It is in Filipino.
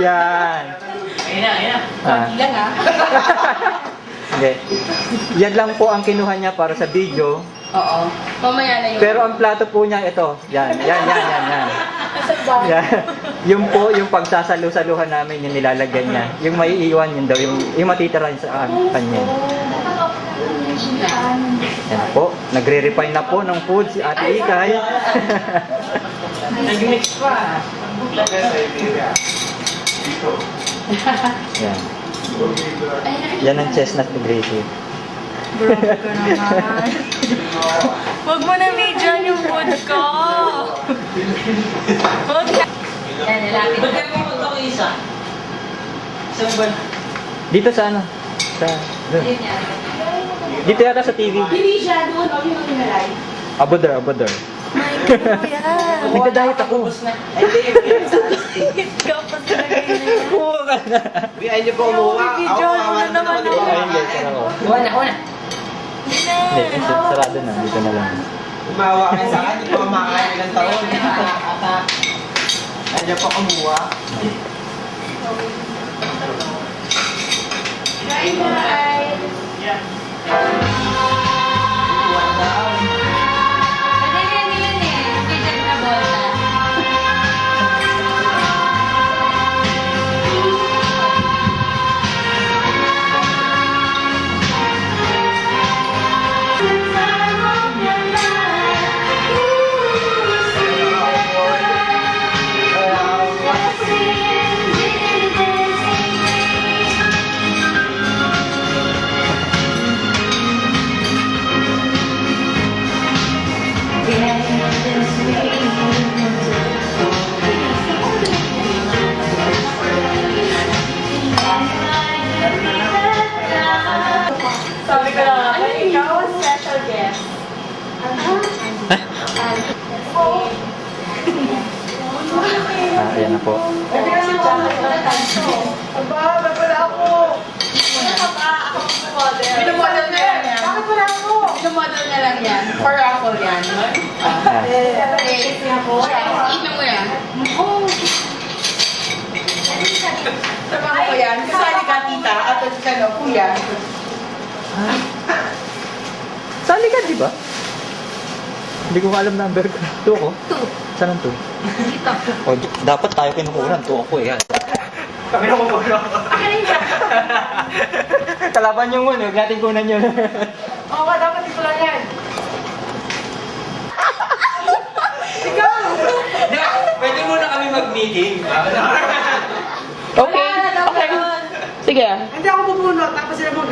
Yan. Ayun. Konti lang ha. Hindi. Yan lang po ang kinuha niya para sa video. Oo. Mamaya na yun. Pero ang plato po niya ito. Yan. Nasa bag. Yan. Yung po, yung pagsasalu-saluhan namin, yung nilalagyan niya. Yung maiiwan, yun daw. Yung matitira sa kanya. Yan po. Nagre-refine na po ng food si Ate Ikay. Nag-mix pa. Yan. Yan ang chestnut ni Gracie. Grabe ka naman. Huwag mo na video yung food ko. Huwag na. Yan, nilapit. Ba't kayo pumunta ko isa? Saan ba? Dito sa ano? Sa... Doon. Dito yata sa TV. Hindi siya doon. Huwag yung pinalay. Abodar. My God, yan. Nagda-diet ako. Ikaw pa talaga yun. Kuha ka na. Biyahin niyo po umuha. Video mo naman ako. Ayun guys, sarap. Una. Hindi, sarado na. Dito na lang. Umawa kayo sa akin. Hindi po kumakain ilang taon. Ayun niyo po kumuha. Sabi ko lang, ikaw ang special guest. Ayan na po. Binomodel na lang yan. Bakit wala ako? Binomodel na lang yan. For raffle yan. Inom mo yan. Trabaho ko yan. Kasali ka tita at kuya. Sali ka, di ba? Hindi ko alam number ko. 2 ako? 2. Saan ang 2? Dito. O, dapat tayo kinukunan. 2 ako eh. Kami na kumuha. Kalaban yung huwag natin kunan yun. Oo ka, dapat ito lang yan. Ikaw! Pwede muna kami mag-meeting. Okay. Okay. Sige. Hindi ako bubunot, tapos sila mag